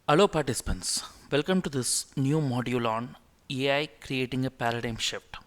Hello participants, welcome to this new module on AI creating a paradigm shift.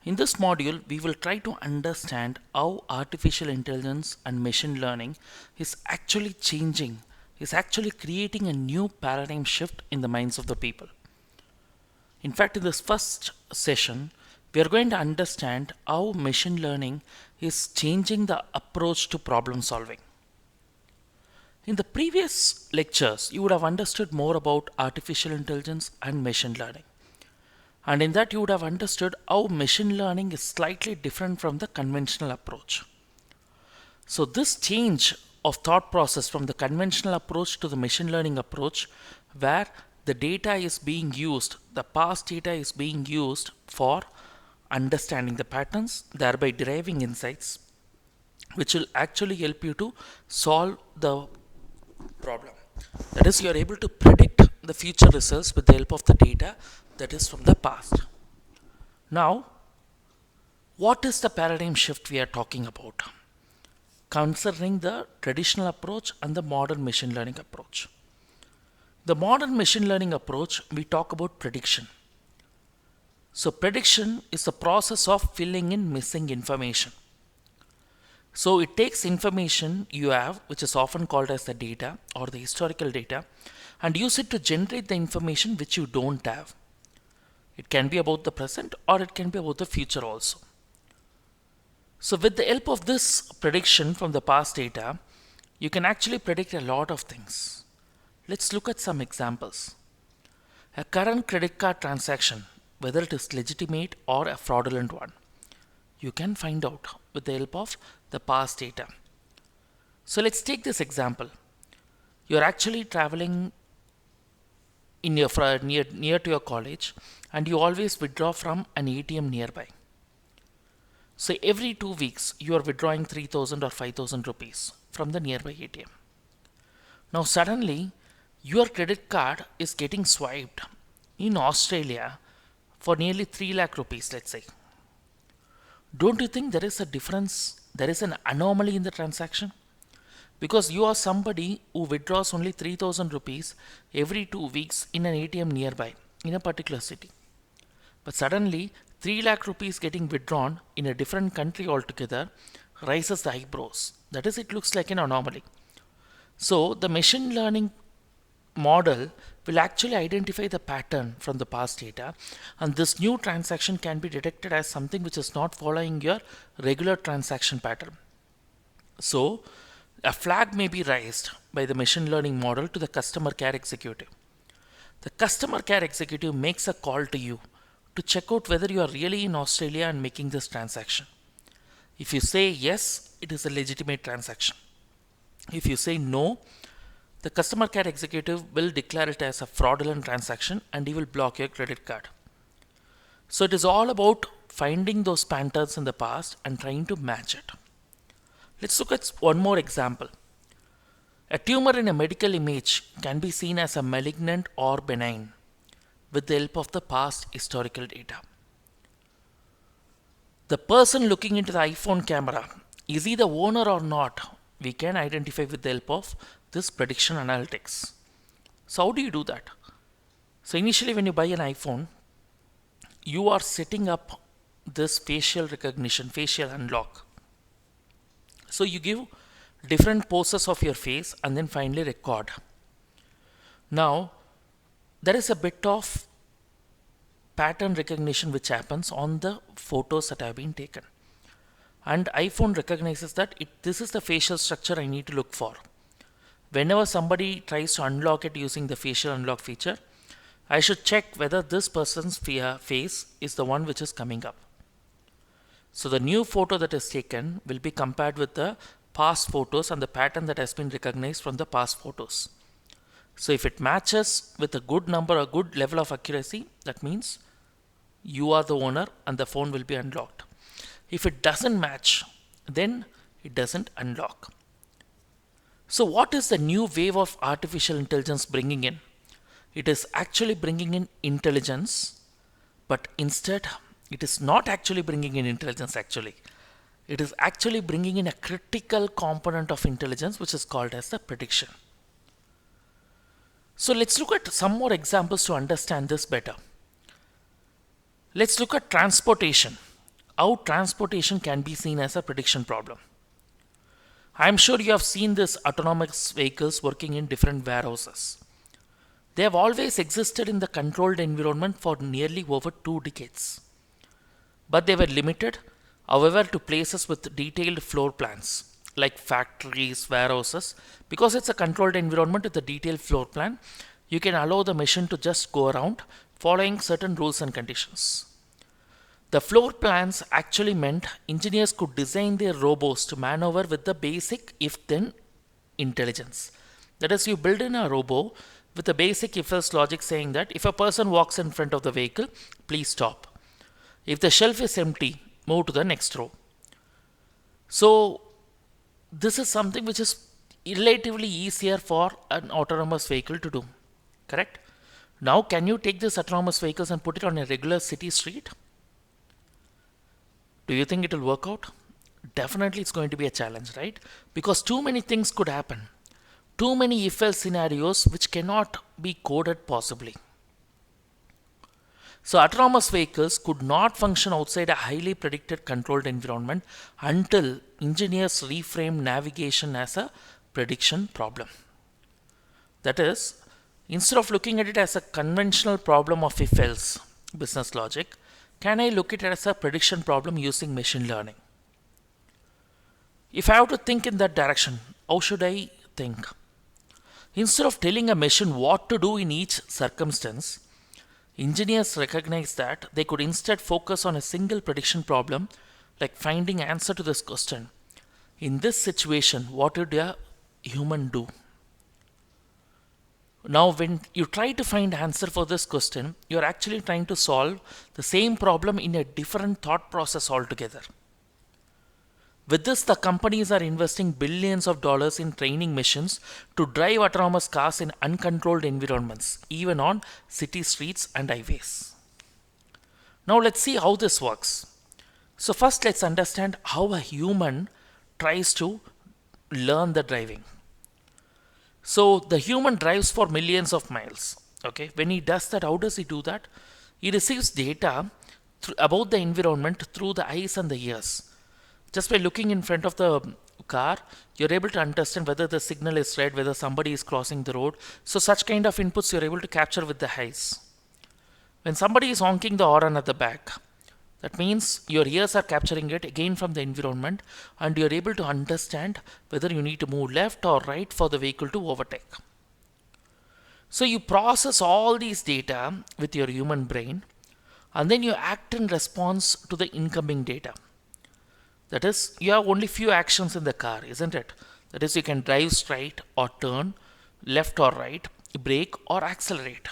In this module, we will try to understand how artificial intelligence and machine learning is actually changing, is actually creating a new paradigm shift in the minds of the people. In fact, in this first session, we are going to understand how machine learning is changing the approach to problem solving. In the previous lectures, you would have understood more about artificial intelligence and machine learning. And in that, you would have understood how machine learning is slightly different from the conventional approach. So this change of thought process from the conventional approach to the machine learning approach, where the data is being used, the past data is being used for understanding the patterns, thereby deriving insights, which will actually help you to solve the problem. That is, you are able to predict the future results with the help of the data that is from the past. Now, what is the paradigm shift we are talking about? Considering the traditional approach and the modern machine learning approach. The modern machine learning approach, we talk about prediction. So, prediction is the process of filling in missing information. So it takes information you have, which is often called as the data or the historical data, and use it to generate the information which you don't have. It can be about the present or it can be about the future also. So with the help of this prediction from the past data, you can actually predict a lot of things. Let's look at some examples. A current credit card transaction, whether it is legitimate or a fraudulent one, you can find out with the help of the past data. So let's take this example. You're actually traveling in your near to your college and you always withdraw from an ATM nearby. So every 2 weeks you are withdrawing 3,000 or 5,000 rupees from the nearby ATM. Now suddenly your credit card is getting swiped in Australia for nearly 3 lakh rupees, let's say. Don't you think there is a difference? There is an anomaly in the transaction? Because you are somebody who withdraws only 3,000 rupees every 2 weeks in an ATM nearby in a particular city. But suddenly 3 lakh rupees getting withdrawn in a different country altogether raises the eyebrows. That is, it looks like an anomaly. So the machine learning model will actually identify the pattern from the past data, and this new transaction can be detected as something which is not following your regular transaction pattern. So a flag may be raised by the machine learning model to the customer care executive. The customer care executive makes a call to you to check out whether you are really in Australia and making this transaction. If you say yes, it is a legitimate transaction. If you say no, the customer care executive will declare it as a fraudulent transaction and he will block your credit card. So it is all about finding those patterns in the past and trying to match it. Let's look at one more example. A tumor in a medical image can be seen as a malignant or benign with the help of the past historical data. The person looking into the iPhone camera, is he the owner or not? We can identify with the help of this prediction analytics. So how do you do that? So initially when you buy an iPhone, you are setting up this facial recognition, facial unlock. So you give different poses of your face and then finally record. Now there is a bit of pattern recognition which happens on the photos that have been taken, and iPhone recognizes that this is the facial structure I need to look for. Whenever somebody tries to unlock it using the facial unlock feature, I should check whether this person's face is the one which is coming up. So the new photo that is taken will be compared with the past photos and the pattern that has been recognized from the past photos. So if it matches with a good number, a good level of accuracy, that means you are the owner and the phone will be unlocked. If it doesn't match, then it doesn't unlock. So what is the new wave of artificial intelligence bringing in? It is actually bringing in intelligence, but instead it is not actually bringing in intelligence actually. It is actually bringing in a critical component of intelligence which is called as the prediction. So let's look at some more examples to understand this better. Let's look at transportation. How transportation can be seen as a prediction problem. I'm sure you have seen this autonomous vehicles working in different warehouses. They have always existed in the controlled environment for nearly over 2 decades. But they were limited, however, to places with detailed floor plans like factories, warehouses. Because it's a controlled environment with a detailed floor plan, you can allow the machine to just go around following certain rules and conditions. The floor plans actually meant engineers could design their robots to maneuver with the basic if-then intelligence. That is, you build in a robo with a basic if-else logic saying that if a person walks in front of the vehicle, please stop. If the shelf is empty, move to the next row. So this is something which is relatively easier for an autonomous vehicle to do. Correct? Now can you take this autonomous vehicles and put it on a regular city street? Do you think it will work out? Definitely it's going to be a challenge, right? Because too many things could happen. Too many if-else scenarios which cannot be coded possibly. So autonomous vehicles could not function outside a highly predicted controlled environment until engineers reframed navigation as a prediction problem. That is, instead of looking at it as a conventional problem of if-else business logic, can I look at it as a prediction problem using machine learning? If I have to think in that direction, how should I think? Instead of telling a machine what to do in each circumstance, engineers recognized that they could instead focus on a single prediction problem, like finding answer to this question. In this situation, what would a human do? Now, when you try to find answer for this question, you're actually trying to solve the same problem in a different thought process altogether. With this, the companies are investing billions of dollars in training machines to drive autonomous cars in uncontrolled environments, even on city streets and highways. Now let's see how this works. So first let's understand how a human tries to learn the driving. So the human drives for millions of miles. Okay, when he does that, how does he do that? He receives data about the environment through the eyes and the ears. Just by looking in front of the car, you're able to understand whether the signal is red, whether somebody is crossing the road. So such kind of inputs you're able to capture with the eyes. When somebody is honking the horn at the back, that means your ears are capturing it again from the environment, and you're able to understand whether you need to move left or right for the vehicle to overtake. So you process all these data with your human brain, and then you act in response to the incoming data. That is, you have only few actions in the car, isn't it? That is, you can drive straight or turn, left or right, brake or accelerate.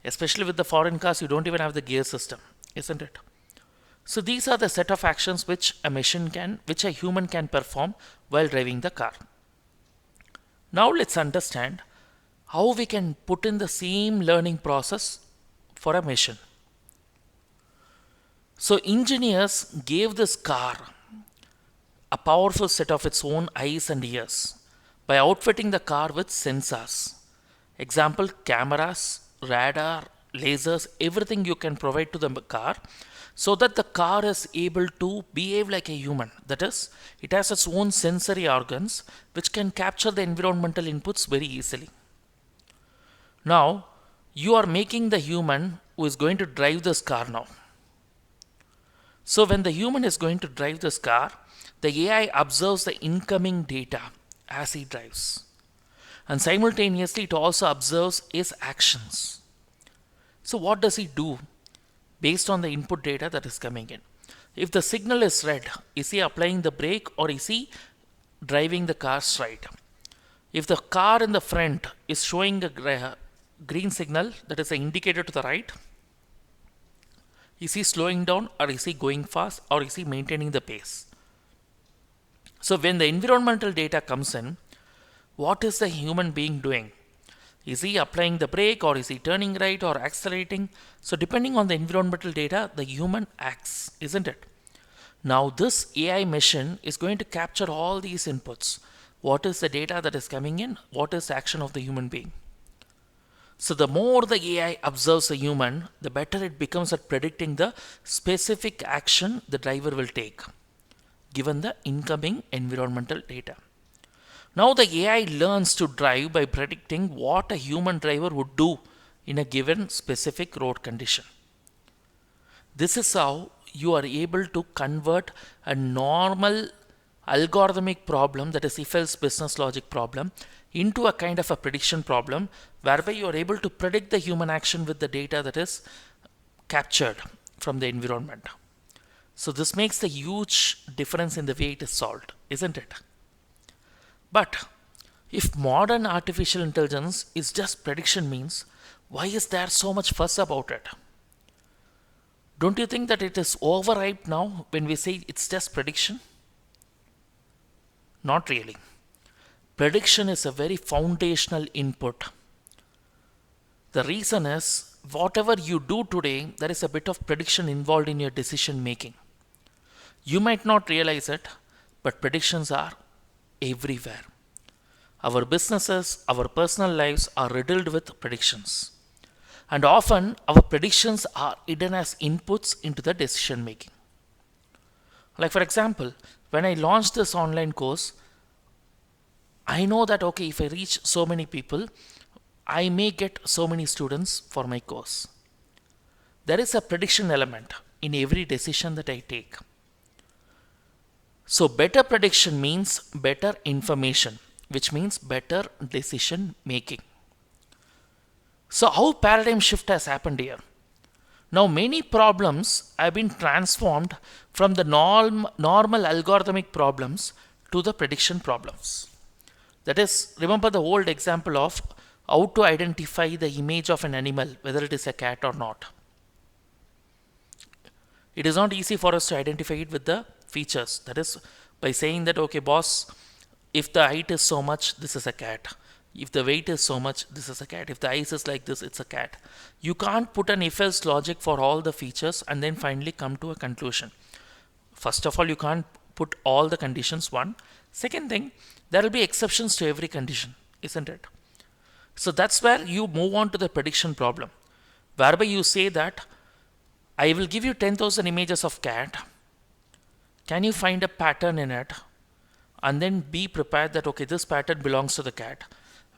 Especially with the foreign cars, you don't even have the gear system, isn't it? So these are the set of actions which a human can perform while driving the car. Now let's understand how we can put in the same learning process for a machine. So engineers gave this car a powerful set of its own eyes and ears by outfitting the car with sensors. Example, cameras, radar, lasers, everything you can provide to the car, so that the car is able to behave like a human. That is, it has its own sensory organs which can capture the environmental inputs very easily. Now, you are making the human who is going to drive this car now. So when the human is going to drive this car, the AI observes the incoming data as he drives. And simultaneously, it also observes his actions. So what does he do based on the input data that is coming in? If the signal is red, is he applying the brake or is he driving the car straight? If the car in the front is showing a green signal, that is an indicator to the right, is he slowing down or is he going fast or is he maintaining the pace? So when the environmental data comes in, what is the human being doing? Is he applying the brake or is he turning right or accelerating? So depending on the environmental data, the human acts, isn't it? Now this AI machine is going to capture all these inputs. What is the data that is coming in? What is the action of the human being? So the more the AI observes a human, the better it becomes at predicting the specific action the driver will take, given the incoming environmental data. Now the AI learns to drive by predicting what a human driver would do in a given specific road condition. This is how you are able to convert a normal algorithmic problem, that is if else business logic problem, into a kind of a prediction problem whereby you are able to predict the human action with the data that is captured from the environment. So this makes a huge difference in the way it is solved, isn't it? But if modern artificial intelligence is just prediction means, why is there so much fuss about it? Don't you think that it is overhyped now when we say it's just prediction? Not really. Prediction is a very foundational input. The reason is, whatever you do today, there is a bit of prediction involved in your decision making. You might not realize it, but predictions are everywhere. Our businesses, our personal lives are riddled with predictions. And often our predictions are hidden as inputs into the decision making. Like for example, when I launched this online course, I know that okay, if I reach so many people, I may get so many students for my course. There is a prediction element in every decision that I take. So better prediction means better information, which means better decision making. So how paradigm shift has happened here? Now many problems have been transformed from the normal algorithmic problems to the prediction problems. That is, remember the old example of how to identify the image of an animal, whether it is a cat or not. It is not easy for us to identify it with the features. That is, by saying that, okay, boss, if the height is so much, this is a cat. If the weight is so much, this is a cat. If the eyes is like this, it's a cat. You can't put an if-else logic for all the features and then finally come to a conclusion. First of all, you can't put all the conditions, one. Second thing, there will be exceptions to every condition, isn't it? So that's where you move on to the prediction problem, whereby you say that I will give you 10,000 images of cat. Can you find a pattern in it? And then be prepared that, okay, this pattern belongs to the cat.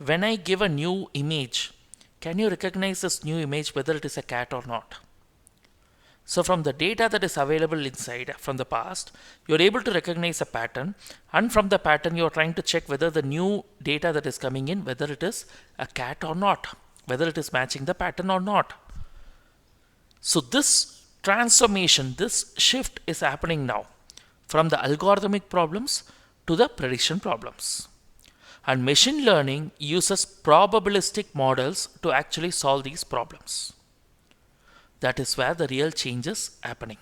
When I give a new image, can you recognize this new image whether it is a cat or not? So from the data that is available inside from the past, you're able to recognize a pattern, and from the pattern you're trying to check whether the new data that is coming in, whether it is a cat or not, whether it is matching the pattern or not. So this transformation, this shift is happening now from the algorithmic problems to the prediction problems. And machine learning uses probabilistic models to actually solve these problems. That is where the real change is happening.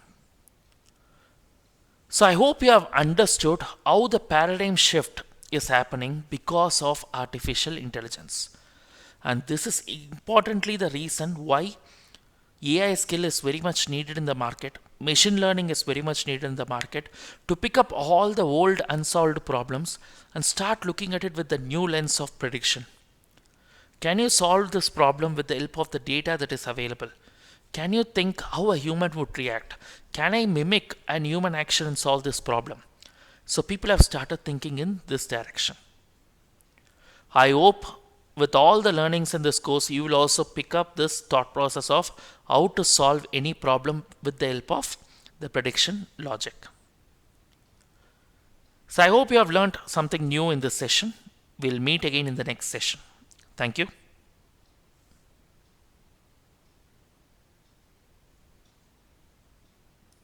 So I hope you have understood how the paradigm shift is happening because of artificial intelligence. And this is importantly the reason why AI skill is very much needed in the market. Machine learning is very much needed in the market to pick up all the old unsolved problems and start looking at it with the new lens of prediction. Can you solve this problem with the help of the data that is available? Can you think how a human would react? Can I mimic an human action and solve this problem? So people have started thinking in this direction. I hope with all the learnings in this course, you will also pick up this thought process of how to solve any problem with the help of the prediction logic. So I hope you have learned something new in this session. We'll meet again in the next session. Thank you.